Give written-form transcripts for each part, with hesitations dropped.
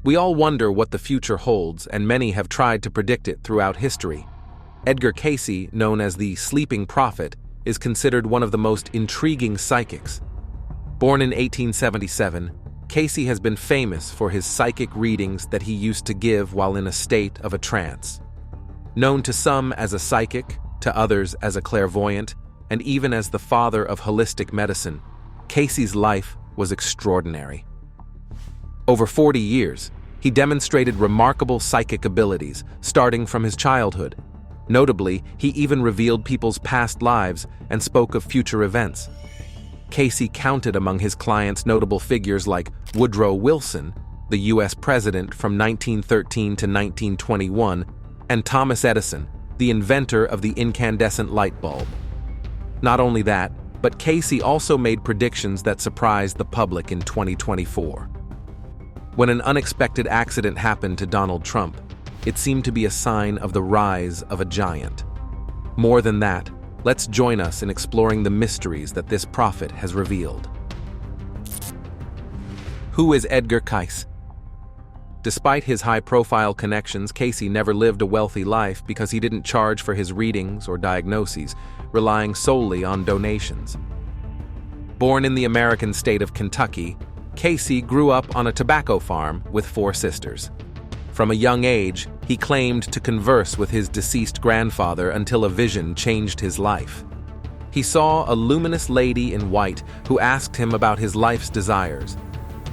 We all wonder what the future holds, and many have tried to predict it throughout history. Edgar Cayce, known as the Sleeping Prophet, is considered one of the most intriguing psychics. Born in 1877, Cayce has been famous for his psychic readings that he used to give while in a state of a trance. Known to some as a psychic, to others as a clairvoyant, and even as the father of holistic medicine, Cayce's life was extraordinary. Over 40 years, he demonstrated remarkable psychic abilities, starting from his childhood. Notably, he even revealed people's past lives and spoke of future events. Cayce counted among his clients notable figures like Woodrow Wilson, the U.S. president from 1913 to 1921, and Thomas Edison, the inventor of the incandescent light bulb. Not only that, but Cayce also made predictions that surprised the public in 2024. When an unexpected accident happened to Donald Trump, it seemed to be a sign of the rise of a giant. More than that, let's join us in exploring the mysteries that this prophet has revealed. Who is Edgar Cayce? Despite his high-profile connections, Cayce never lived a wealthy life because he didn't charge for his readings or diagnoses, relying solely on donations. Born in the American state of Kentucky, Cayce grew up on a tobacco farm with 4 sisters. From a young age, he claimed to converse with his deceased grandfather until a vision changed his life. He saw a luminous lady in white who asked him about his life's desires.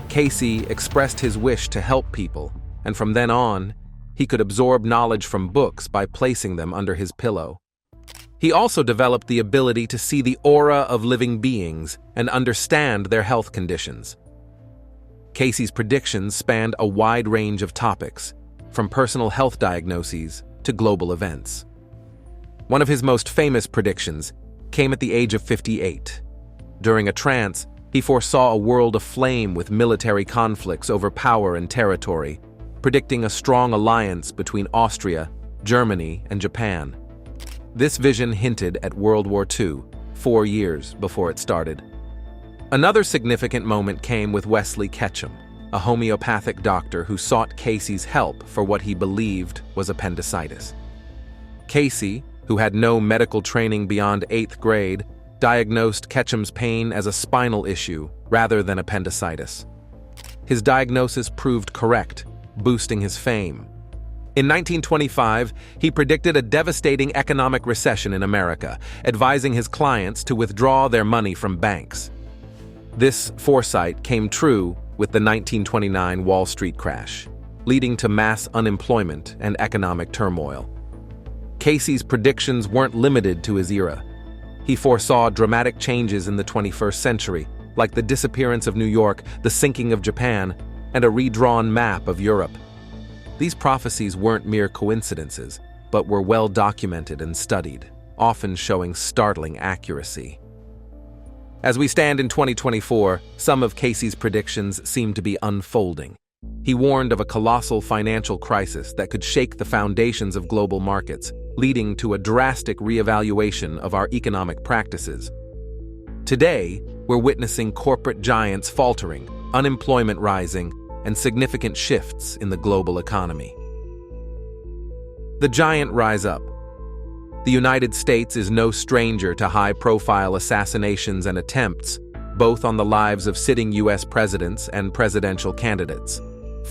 Cayce expressed his wish to help people, and from then on, he could absorb knowledge from books by placing them under his pillow. He also developed the ability to see the aura of living beings and understand their health conditions. Cayce's predictions spanned a wide range of topics, from personal health diagnoses to global events. One of his most famous predictions came at the age of 58. During a trance, he foresaw a world aflame with military conflicts over power and territory, predicting a strong alliance between Austria, Germany, and Japan. This vision hinted at World War II, 4 years before it started. Another significant moment came with Wesley Ketchum, a homeopathic doctor who sought Cayce's help for what he believed was appendicitis. Cayce, who had no medical training beyond 8th grade, diagnosed Ketchum's pain as a spinal issue rather than appendicitis. His diagnosis proved correct, boosting his fame. In 1925, he predicted a devastating economic recession in America, advising his clients to withdraw their money from banks. This foresight came true with the 1929 Wall Street crash, leading to mass unemployment and economic turmoil. Cayce's predictions weren't limited to his era. He foresaw dramatic changes in the 21st century, like the disappearance of New York, the sinking of Japan, and a redrawn map of Europe. These prophecies weren't mere coincidences, but were well documented and studied, often showing startling accuracy. As we stand in 2024, some of Cayce's predictions seem to be unfolding. He warned of a colossal financial crisis that could shake the foundations of global markets, leading to a drastic reevaluation of our economic practices. Today, we're witnessing corporate giants faltering, unemployment rising, and significant shifts in the global economy. The giant rise up. The United States is no stranger to high-profile assassinations and attempts, both on the lives of sitting U.S. presidents and presidential candidates.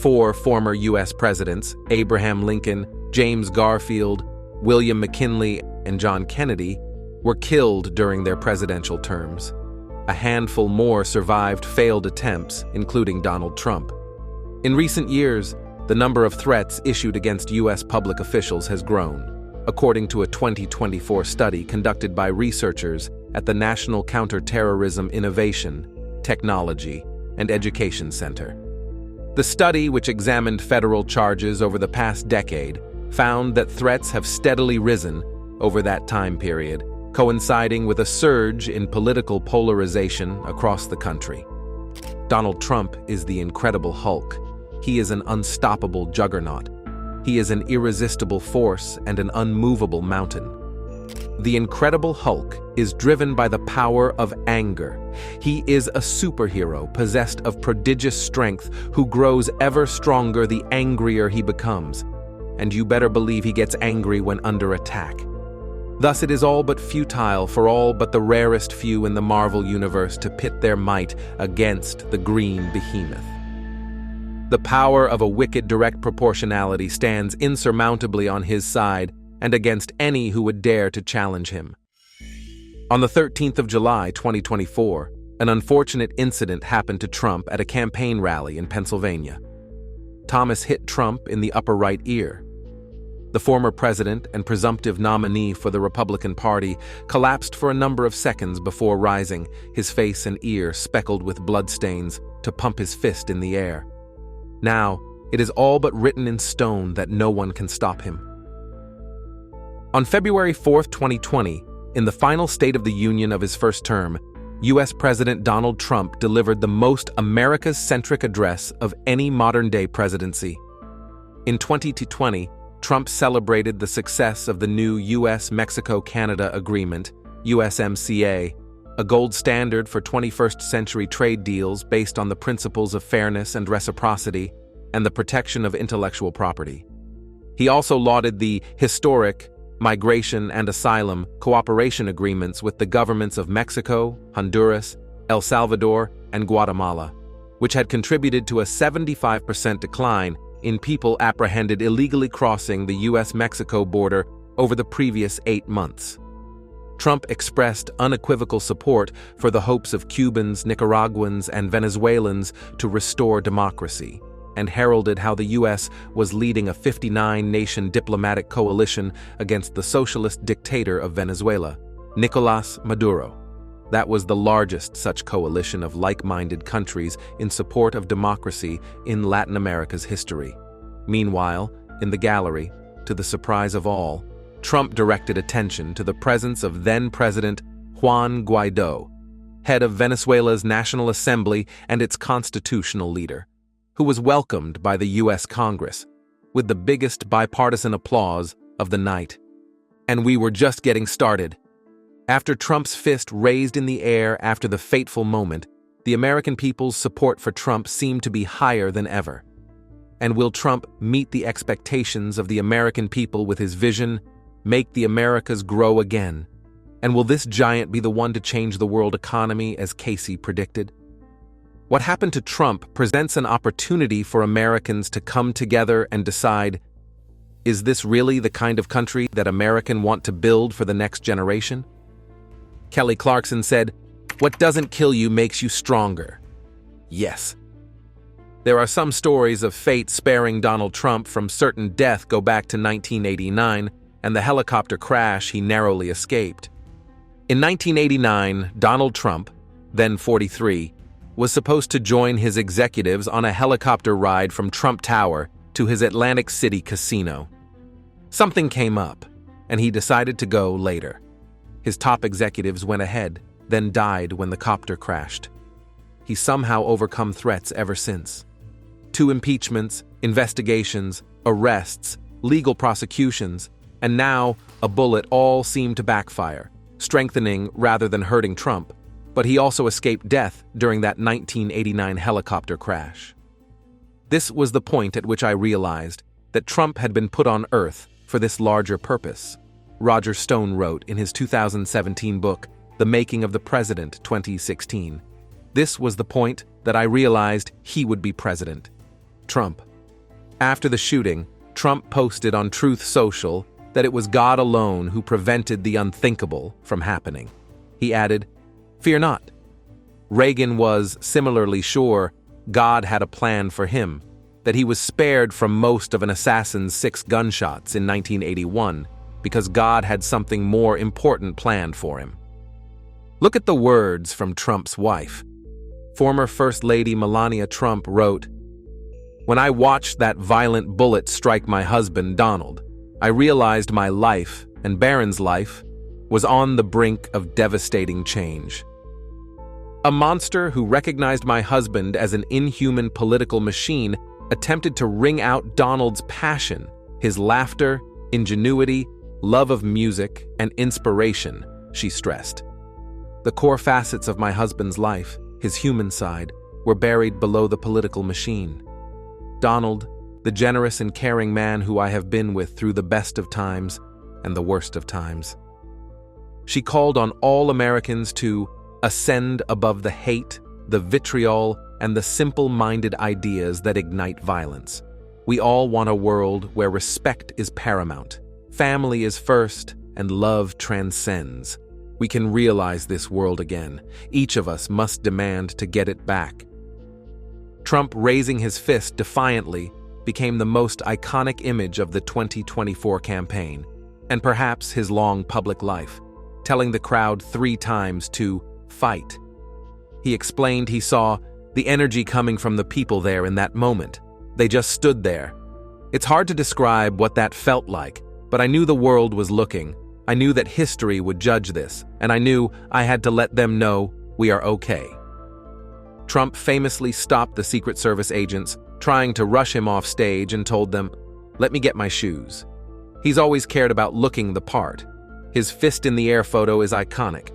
4 former U.S. presidents, Abraham Lincoln, James Garfield, William McKinley, and John Kennedy, were killed during their presidential terms. A handful more survived failed attempts, including Donald Trump. In recent years, the number of threats issued against U.S. public officials has grown, according to a 2024 study conducted by researchers at the National Counterterrorism Innovation, Technology, and Education Center. The study, which examined federal charges over the past decade, found that threats have steadily risen over that time period, coinciding with a surge in political polarization across the country. Donald Trump is the Incredible Hulk. He is an unstoppable juggernaut. He is an irresistible force and an unmovable mountain. The Incredible Hulk is driven by the power of anger. He is a superhero possessed of prodigious strength who grows ever stronger the angrier he becomes. And you better believe he gets angry when under attack. Thus it is all but futile for all but the rarest few in the Marvel Universe to pit their might against the green behemoth. The power of a wicked direct proportionality stands insurmountably on his side and against any who would dare to challenge him. On the 13th of July, 2024, an unfortunate incident happened to Trump at a campaign rally in Pennsylvania. Thomas hit Trump in the upper right ear. The former president and presumptive nominee for the Republican Party collapsed for a number of seconds before rising, his face and ear speckled with bloodstains, to pump his fist in the air. Now, it is all but written in stone that no one can stop him. On February 4, 2020, in the final State of the Union of his first term, U.S. President Donald Trump delivered the most America-centric address of any modern-day presidency. In 2020, Trump celebrated the success of the new U.S.-Mexico-Canada Agreement, USMCA, a gold standard for 21st-century trade deals based on the principles of fairness and reciprocity and the protection of intellectual property. He also lauded the historic migration and asylum cooperation agreements with the governments of Mexico, Honduras, El Salvador, and Guatemala, which had contributed to a 75% decline in people apprehended illegally crossing the U.S.-Mexico border over the previous 8 months. Trump expressed unequivocal support for the hopes of Cubans, Nicaraguans, and Venezuelans to restore democracy, and heralded how the U.S. was leading a 59-nation diplomatic coalition against the socialist dictator of Venezuela, Nicolás Maduro. That was the largest such coalition of like-minded countries in support of democracy in Latin America's history. Meanwhile, in the gallery, to the surprise of all, Trump directed attention to the presence of then-President Juan Guaidó, head of Venezuela's National Assembly and its constitutional leader, who was welcomed by the U.S. Congress with the biggest bipartisan applause of the night. And we were just getting started. After Trump's fist raised in the air after the fateful moment, the American people's support for Trump seemed to be higher than ever. And will Trump meet the expectations of the American people with his vision, make the Americas grow again? And will this giant be the one to change the world economy as Cayce predicted? What happened to Trump presents an opportunity for Americans to come together and decide, is this really the kind of country that Americans want to build for the next generation? Kelly Clarkson said, "What doesn't kill you makes you stronger." Yes. There are some stories of fate sparing Donald Trump from certain death go back to 1989 and the helicopter crash he narrowly escaped. In 1989, Donald Trump, then 43, was supposed to join his executives on a helicopter ride from Trump Tower to his Atlantic City casino. Something came up, and he decided to go later. His top executives went ahead, then died when the copter crashed. He's somehow overcome threats ever since. 2 impeachments, investigations, arrests, legal prosecutions, and now a bullet all seemed to backfire, strengthening rather than hurting Trump. But he also escaped death during that 1989 helicopter crash. This was the point at which I realized that Trump had been put on Earth for this larger purpose. Roger Stone wrote in his 2017 book, The Making of the President, 2016. This was the point that I realized he would be president. Trump. After the shooting, Trump posted on Truth Social that it was God alone who prevented the unthinkable from happening. He added, "Fear not." Reagan was similarly sure God had a plan for him, that he was spared from most of an assassin's 6 gunshots in 1981 because God had something more important planned for him. Look at the words from Trump's wife. Former First Lady Melania Trump wrote, "When I watched that violent bullet strike my husband, Donald, I realized my life, and Barron's life, was on the brink of devastating change. A monster who recognized my husband as an inhuman political machine attempted to wring out Donald's passion, his laughter, ingenuity, love of music, and inspiration, she stressed. The core facets of my husband's life, his human side, were buried below the political machine. Donald, the generous and caring man who I have been with through the best of times and the worst of times. She called on all Americans to ascend above the hate, the vitriol, and the simple-minded ideas that ignite violence. We all want a world where respect is paramount, family is first, and love transcends. We can realize this world again. Each of us must demand to get it back. Trump raising his fist defiantly became the most iconic image of the 2024 campaign, and perhaps his long public life, telling the crowd 3 times to fight. He explained he saw the energy coming from the people there in that moment. They just stood there. It's hard to describe what that felt like, but I knew the world was looking. I knew that history would judge this, and I knew I had to let them know we are okay. Trump famously stopped the Secret Service agents trying to rush him off stage and told them, "Let me get my shoes." He's always cared about looking the part. His fist in the air photo is iconic.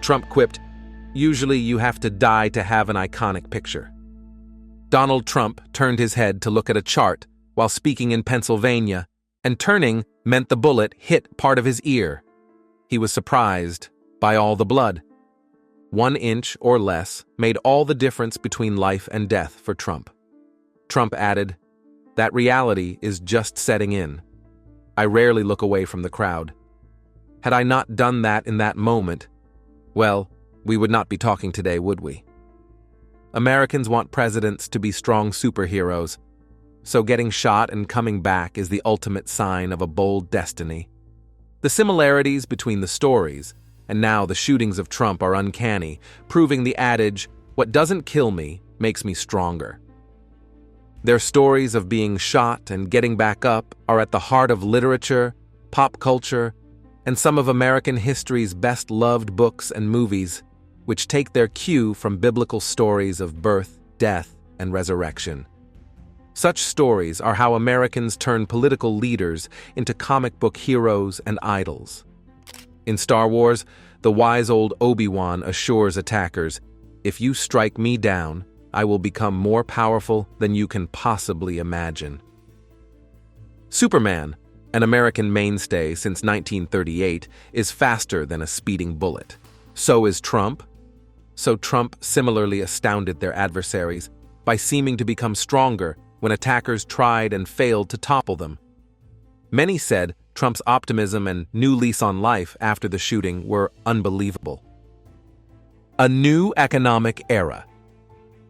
Trump quipped, "Usually you have to die to have an iconic picture." Donald Trump turned his head to look at a chart while speaking in Pennsylvania, and turning meant the bullet hit part of his ear. He was surprised by all the blood. 1 inch or less made all the difference between life and death for Trump. Trump added, "That reality is just setting in. I rarely look away from the crowd. Had I not done that in that moment, well, we would not be talking today, would we?" Americans want presidents to be strong superheroes, so getting shot and coming back is the ultimate sign of a bold destiny. The similarities between the stories and now the shootings of Trump are uncanny, proving the adage, "What doesn't kill me makes me stronger." Their stories of being shot and getting back up are at the heart of literature, pop culture, and some of American history's best-loved books and movies, which take their cue from biblical stories of birth, death, and resurrection. Such stories are how Americans turn political leaders into comic book heroes and idols. In Star Wars, the wise old Obi-Wan assures attackers, "If you strike me down, I will become more powerful than you can possibly imagine." Superman, an American mainstay since 1938, is faster than a speeding bullet. So is Trump. So Trump similarly astounded their adversaries by seeming to become stronger when attackers tried and failed to topple them. Many said Trump's optimism and new lease on life after the shooting were unbelievable. A new economic era.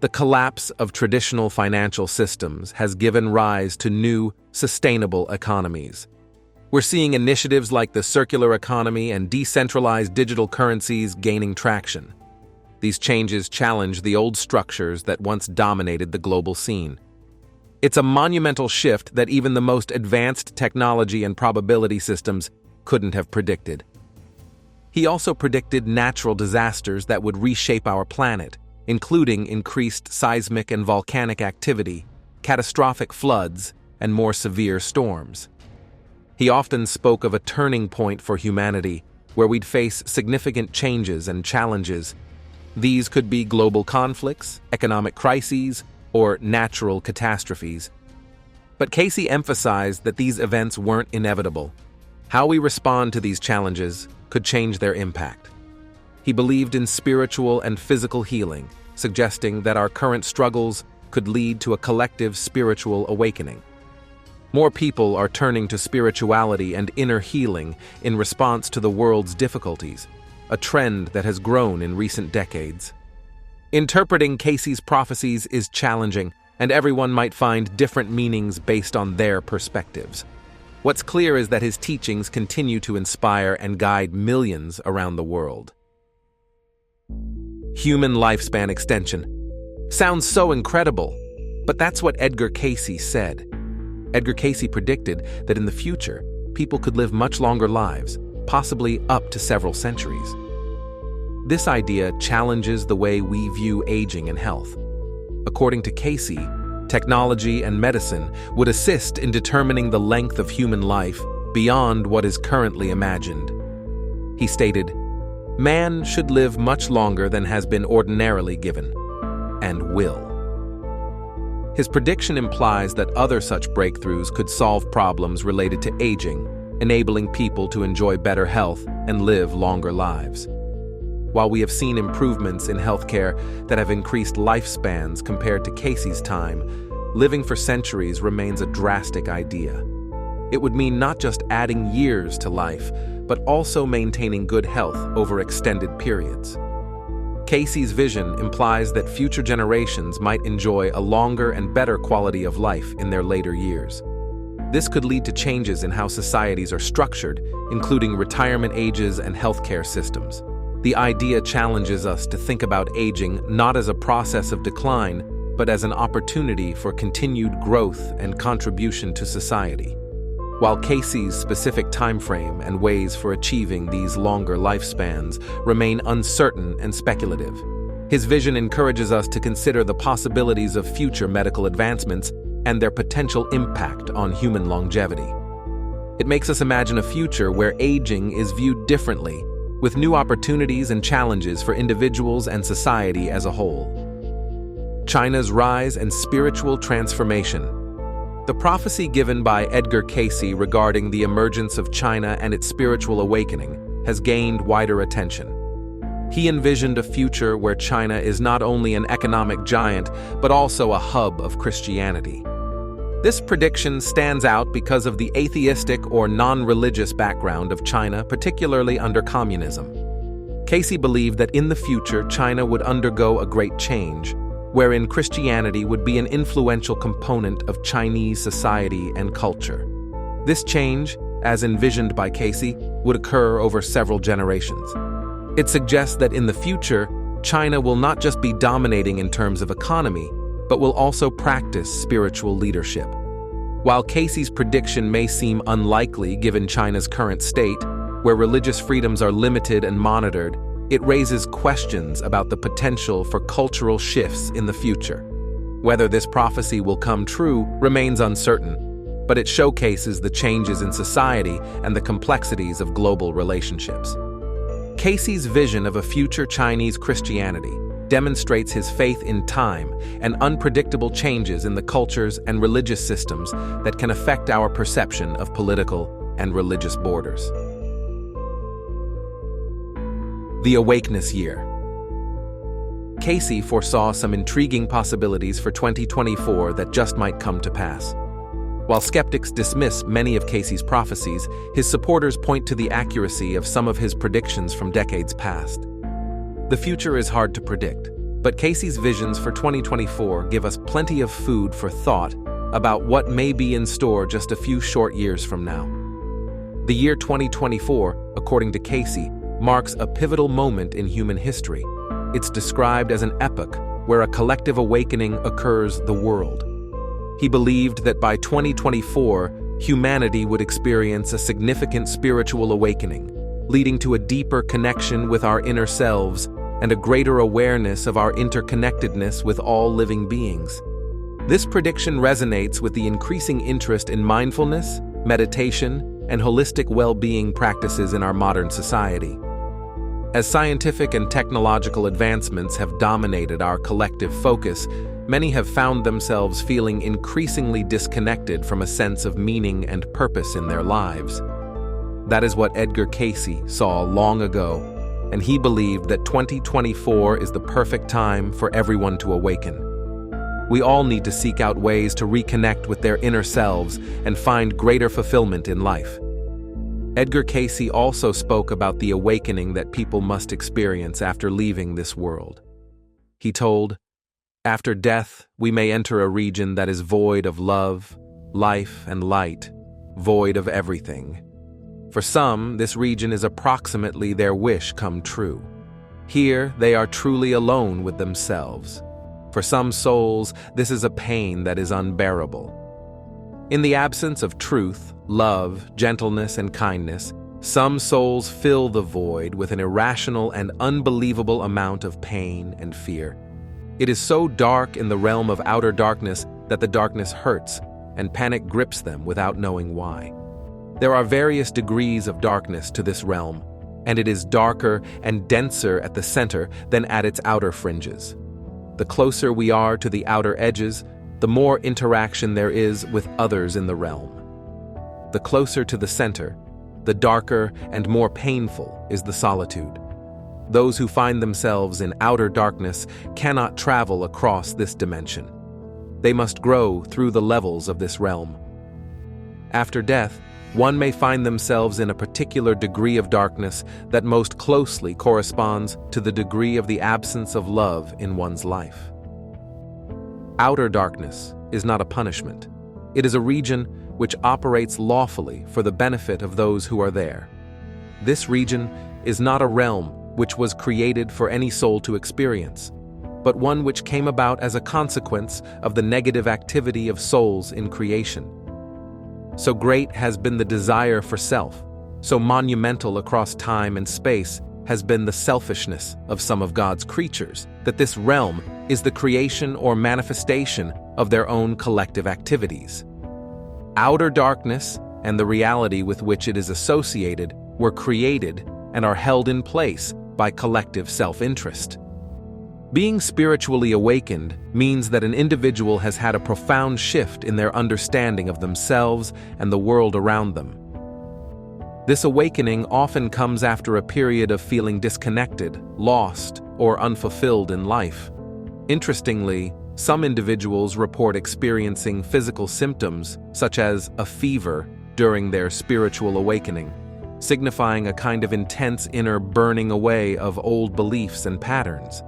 The collapse of traditional financial systems has given rise to new, sustainable economies. We're seeing initiatives like the circular economy and decentralized digital currencies gaining traction. These changes challenge the old structures that once dominated the global scene. It's a monumental shift that even the most advanced technology and probability systems couldn't have predicted. He also predicted natural disasters that would reshape our planet, including increased seismic and volcanic activity, catastrophic floods, and more severe storms. He often spoke of a turning point for humanity, where we'd face significant changes and challenges. These could be global conflicts, economic crises, or natural catastrophes. But Cayce emphasized that these events weren't inevitable. How we respond to these challenges could change their impact. He believed in spiritual and physical healing, suggesting that our current struggles could lead to a collective spiritual awakening. More people are turning to spirituality and inner healing in response to the world's difficulties, a trend that has grown in recent decades. Interpreting Cayce's prophecies is challenging, and everyone might find different meanings based on their perspectives. What's clear is that his teachings continue to inspire and guide millions around the world. Human lifespan extension. Sounds so incredible, but that's what Edgar Cayce said. Edgar Cayce predicted that in the future, people could live much longer lives, possibly up to several centuries. This idea challenges the way we view aging and health. According to Cayce, technology and medicine would assist in determining the length of human life beyond what is currently imagined. He stated, "Man should live much longer than has been ordinarily given, and will." His prediction implies that other such breakthroughs could solve problems related to aging, enabling people to enjoy better health and live longer lives. While we have seen improvements in healthcare that have increased lifespans compared to Cayce's time, living for centuries remains a drastic idea. It would mean not just adding years to life, but also maintaining good health over extended periods. Cayce's vision implies that future generations might enjoy a longer and better quality of life in their later years. This could lead to changes in how societies are structured, including retirement ages and healthcare systems. The idea challenges us to think about aging not as a process of decline, but as an opportunity for continued growth and contribution to society. While Cayce's specific timeframe and ways for achieving these longer lifespans remain uncertain and speculative, his vision encourages us to consider the possibilities of future medical advancements and their potential impact on human longevity. It makes us imagine a future where aging is viewed differently, with new opportunities and challenges for individuals and society as a whole. China's rise and spiritual transformation. The prophecy given by Edgar Cayce regarding the emergence of China and its spiritual awakening has gained wider attention. He envisioned a future where China is not only an economic giant, but also a hub of Christianity. This prediction stands out because of the atheistic or non-religious background of China, particularly under communism. Cayce believed that in the future China would undergo a great change, wherein Christianity would be an influential component of Chinese society and culture. This change, as envisioned by Cayce, would occur over several generations. It suggests that in the future, China will not just be dominating in terms of economy, but will also practice spiritual leadership. While Cayce's prediction may seem unlikely given China's current state, where religious freedoms are limited and monitored, it raises questions about the potential for cultural shifts in the future. Whether this prophecy will come true remains uncertain, but it showcases the changes in society and the complexities of global relationships. Cayce's vision of a future Chinese Christianity demonstrates his faith in time and unpredictable changes in the cultures and religious systems that can affect our perception of political and religious borders. The Awakeness Year. Cayce foresaw some intriguing possibilities for 2024 that just might come to pass. While skeptics dismiss many of Cayce's prophecies, his supporters point to the accuracy of some of his predictions from decades past. The future is hard to predict, but Cayce's visions for 2024 give us plenty of food for thought about what may be in store just a few short years from now. The year 2024, according to Cayce, marks a pivotal moment in human history. It's described as an epoch where a collective awakening occurs the world. He believed that by 2024, humanity would experience a significant spiritual awakening, leading to a deeper connection with our inner selves and a greater awareness of our interconnectedness with all living beings. This prediction resonates with the increasing interest in mindfulness, meditation, and holistic well-being practices in our modern society. As scientific and technological advancements have dominated our collective focus, many have found themselves feeling increasingly disconnected from a sense of meaning and purpose in their lives. That is what Edgar Cayce saw long ago, and he believed that 2024 is the perfect time for everyone to awaken. We all need to seek out ways to reconnect with their inner selves and find greater fulfillment in life. Edgar Cayce also spoke about the awakening that people must experience after leaving this world. He told, "After death, we may enter a region that is void of love, life, and light, void of everything. For some, this region is approximately their wish come true. Here, they are truly alone with themselves. For some souls, this is a pain that is unbearable. In the absence of truth, love, gentleness, and kindness, some souls fill the void with an irrational and unbelievable amount of pain and fear. It is so dark in the realm of outer darkness that the darkness hurts, and panic grips them without knowing why. There are various degrees of darkness to this realm, and it is darker and denser at the center than at its outer fringes. The closer we are to the outer edges, the more interaction there is with others in the realm. The closer to the center, the darker and more painful is the solitude. Those who find themselves in outer darkness cannot travel across this dimension. They must grow through the levels of this realm. After death, one may find themselves in a particular degree of darkness that most closely corresponds to the degree of the absence of love in one's life. Outer darkness is not a punishment. It is a region which operates lawfully for the benefit of those who are there. This region is not a realm which was created for any soul to experience, but one which came about as a consequence of the negative activity of souls in creation. So great has been the desire for self, so monumental across time and space has been the selfishness of some of God's creatures, that this realm is the creation or manifestation of their own collective activities. Outer darkness and the reality with which it is associated were created and are held in place by collective self-interest. Being spiritually awakened means that an individual has had a profound shift in their understanding of themselves and the world around them. This awakening often comes after a period of feeling disconnected, lost, or unfulfilled in life. Interestingly, some individuals report experiencing physical symptoms, such as a fever, during their spiritual awakening, signifying a kind of intense inner burning away of old beliefs and patterns.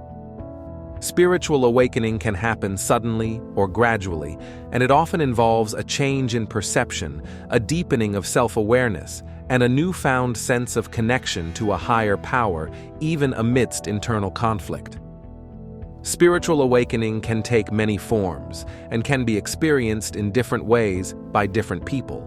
Spiritual awakening can happen suddenly or gradually, and it often involves a change in perception, a deepening of self-awareness, and a newfound sense of connection to a higher power, even amidst internal conflict. Spiritual awakening can take many forms and can be experienced in different ways by different people.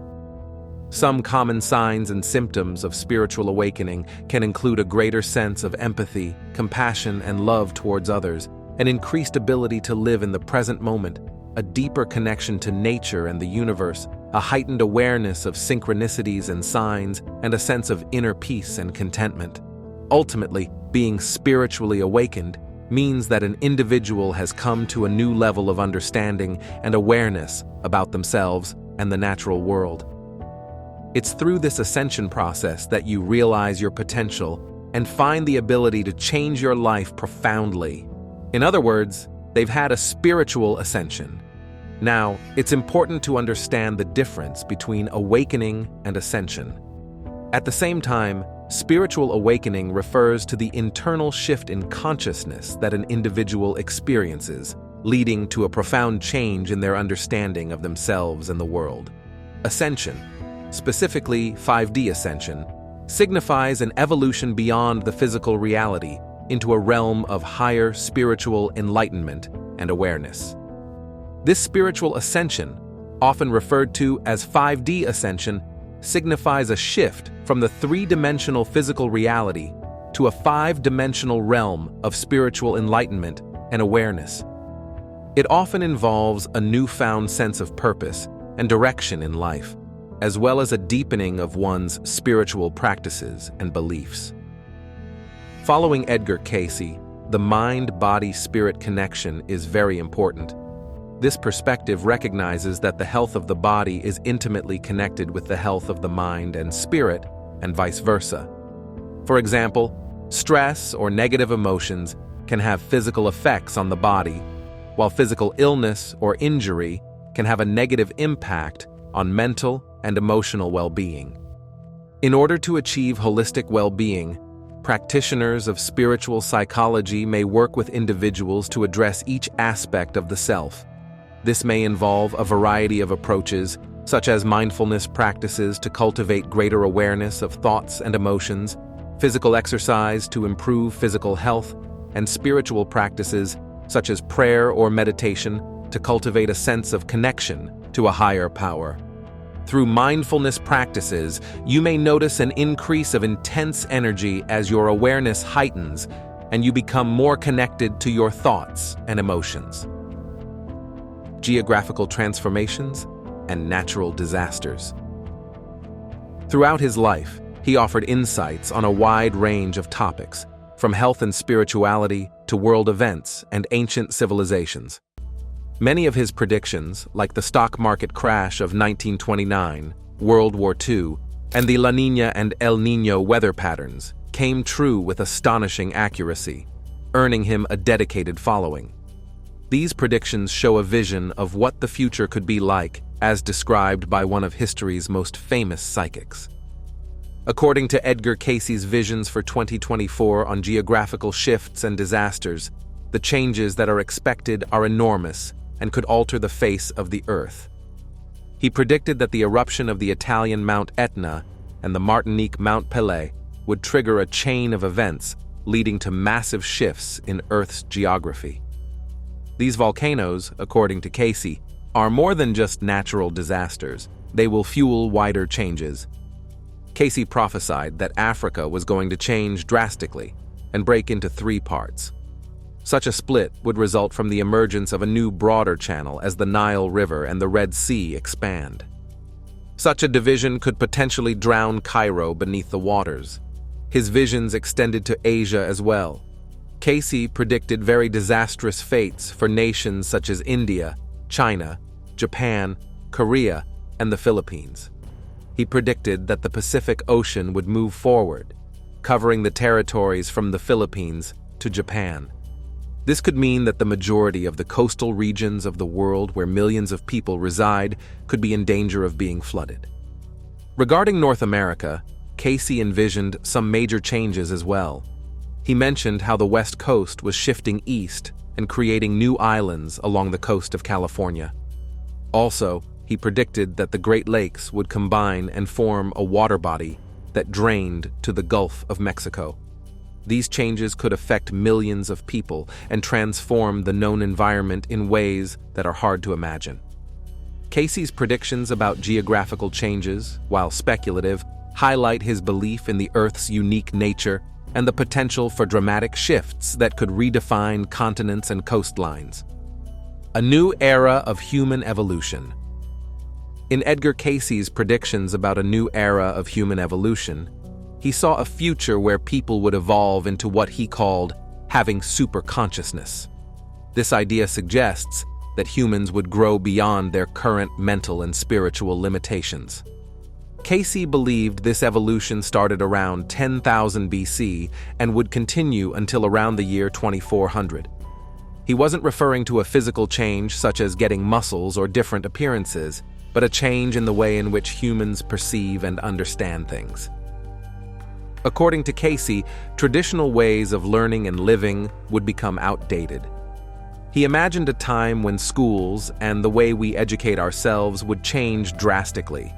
Some common signs and symptoms of spiritual awakening can include a greater sense of empathy, compassion, and love towards others, an increased ability to live in the present moment, a deeper connection to nature and the universe, a heightened awareness of synchronicities and signs, and a sense of inner peace and contentment. Ultimately, being spiritually awakened means that an individual has come to a new level of understanding and awareness about themselves and the natural world. It's through this ascension process that you realize your potential and find the ability to change your life profoundly. In other words, they've had a spiritual ascension. Now, it's important to understand the difference between awakening and ascension. At the same time, spiritual awakening refers to the internal shift in consciousness that an individual experiences, leading to a profound change in their understanding of themselves and the world. Ascension, specifically 5D ascension, signifies an evolution beyond the physical reality into a realm of higher spiritual enlightenment and awareness. This spiritual ascension, often referred to as 5D ascension, signifies a shift from the three-dimensional physical reality to a five-dimensional realm of spiritual enlightenment and awareness. It often involves a newfound sense of purpose and direction in life, as well as a deepening of one's spiritual practices and beliefs. Following Edgar Cayce, the mind-body-spirit connection is very important. This perspective recognizes that the health of the body is intimately connected with the health of the mind and spirit, and vice versa. For example, stress or negative emotions can have physical effects on the body, while physical illness or injury can have a negative impact on mental and emotional well-being. In order to achieve holistic well-being, practitioners of spiritual psychology may work with individuals to address each aspect of the self. This may involve a variety of approaches, such as mindfulness practices to cultivate greater awareness of thoughts and emotions, physical exercise to improve physical health, and spiritual practices, such as prayer or meditation, to cultivate a sense of connection to a higher power. Through mindfulness practices, you may notice an increase of intense energy as your awareness heightens and you become more connected to your thoughts and emotions. Geographical transformations and natural disasters. Throughout his life, he offered insights on a wide range of topics, from health and spirituality to world events and ancient civilizations. Many of his predictions, like the stock market crash of 1929, World War II, and the La Niña and El Niño weather patterns, came true with astonishing accuracy, earning him a dedicated following. These predictions show a vision of what the future could be like, as described by one of history's most famous psychics. According to Edgar Cayce's visions for 2024 on geographical shifts and disasters, the changes that are expected are enormous and could alter the face of the Earth. He predicted that the eruption of the Italian Mount Etna and the Martinique Mount Pelée would trigger a chain of events leading to massive shifts in Earth's geography. These volcanoes, according to Cayce, are more than just natural disasters. They will fuel wider changes. Cayce prophesied that Africa was going to change drastically and break into 3 parts. Such a split would result from the emergence of a new broader channel as the Nile River and the Red Sea expand. Such a division could potentially drown Cairo beneath the waters. His visions extended to Asia as well. Cayce predicted very disastrous fates for nations such as India, China, Japan, Korea, and the Philippines. He predicted that the Pacific Ocean would move forward, covering the territories from the Philippines to Japan. This could mean that the majority of the coastal regions of the world where millions of people reside could be in danger of being flooded. Regarding North America, Cayce envisioned some major changes as well. He mentioned how the West Coast was shifting east and creating new islands along the coast of California. Also, he predicted that the Great Lakes would combine and form a water body that drained to the Gulf of Mexico. These changes could affect millions of people and transform the known environment in ways that are hard to imagine. Cayce's predictions about geographical changes, while speculative, highlight his belief in the Earth's unique nature and the potential for dramatic shifts that could redefine continents and coastlines. A new era of human evolution. In Edgar Cayce's predictions about a new era of human evolution, he saw a future where people would evolve into what he called having superconsciousness. This idea suggests that humans would grow beyond their current mental and spiritual limitations. Cayce believed this evolution started around 10,000 BC and would continue until around the year 2400. He wasn't referring to a physical change such as getting muscles or different appearances, but a change in the way in which humans perceive and understand things. According to Cayce, traditional ways of learning and living would become outdated. He imagined a time when schools and the way we educate ourselves would change drastically.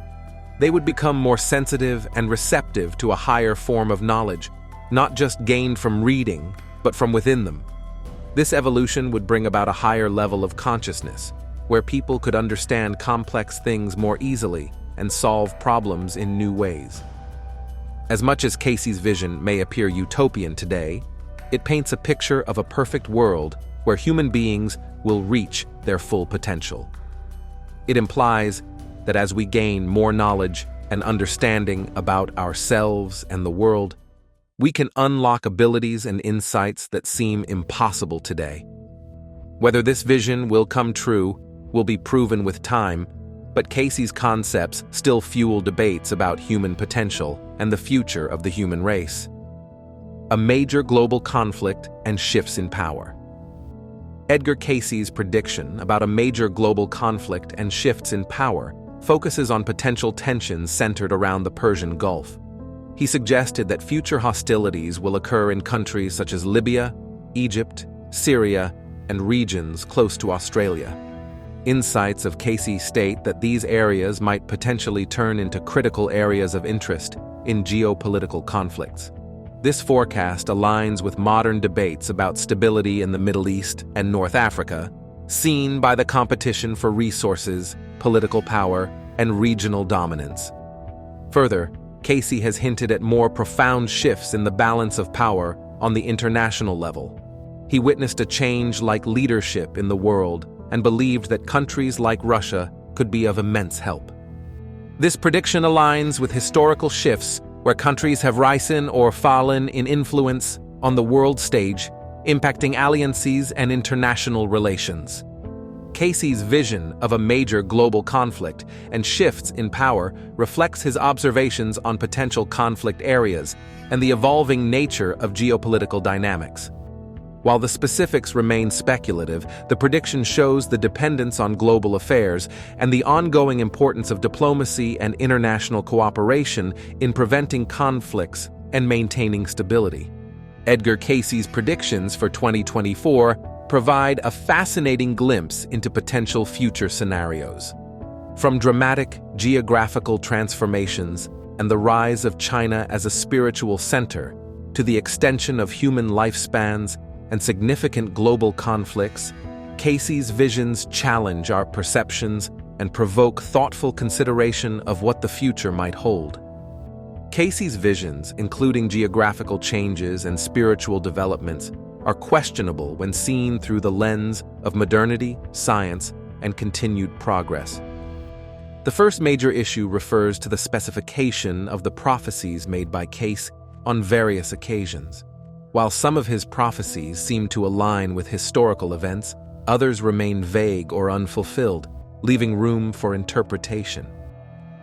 They would become more sensitive and receptive to a higher form of knowledge, not just gained from reading, but from within them. This evolution would bring about a higher level of consciousness, where people could understand complex things more easily and solve problems in new ways. As much as Cayce's vision may appear utopian today, it paints a picture of a perfect world where human beings will reach their full potential. It implies that as we gain more knowledge and understanding about ourselves and the world, we can unlock abilities and insights that seem impossible today. Whether this vision will come true will be proven with time, but Cayce's concepts still fuel debates about human potential and the future of the human race. A major global conflict and shifts in power. Edgar Cayce's prediction about a major global conflict and shifts in power focuses on potential tensions centered around the Persian Gulf. He suggested that future hostilities will occur in countries such as Libya, Egypt, Syria, and regions close to Australia. Insights of Cayce state that these areas might potentially turn into critical areas of interest in geopolitical conflicts. This forecast aligns with modern debates about stability in the Middle East and North Africa, seen by the competition for resources, political power, and regional dominance. Further, Cayce has hinted at more profound shifts in the balance of power on the international level. He witnessed a change like leadership in the world and believed that countries like Russia could be of immense help. This prediction aligns with historical shifts where countries have risen or fallen in influence on the world stage, impacting alliances and international relations. Cayce's vision of a major global conflict and shifts in power reflects his observations on potential conflict areas and the evolving nature of geopolitical dynamics. While the specifics remain speculative, the prediction shows the dependence on global affairs and the ongoing importance of diplomacy and international cooperation in preventing conflicts and maintaining stability. Edgar Cayce's predictions for 2024 provide a fascinating glimpse into potential future scenarios. From dramatic geographical transformations and the rise of China as a spiritual center, to the extension of human lifespans and significant global conflicts, Cayce's visions challenge our perceptions and provoke thoughtful consideration of what the future might hold. Cayce's visions, including geographical changes and spiritual developments, are questionable when seen through the lens of modernity, science, and continued progress. The first major issue refers to the specification of the prophecies made by Cayce on various occasions. While some of his prophecies seem to align with historical events, others remain vague or unfulfilled, leaving room for interpretation.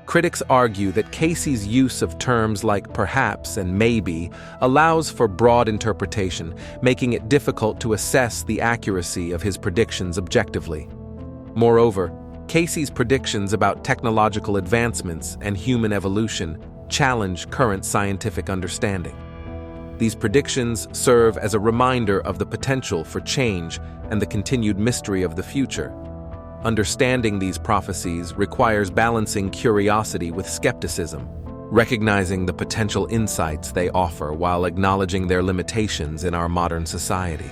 Critics argue that Cayce's use of terms like perhaps and maybe allows for broad interpretation, making it difficult to assess the accuracy of his predictions objectively. Moreover, Cayce's predictions about technological advancements and human evolution challenge current scientific understanding. These predictions serve as a reminder of the potential for change and the continued mystery of the future. Understanding these prophecies requires balancing curiosity with skepticism, recognizing the potential insights they offer while acknowledging their limitations in our modern society.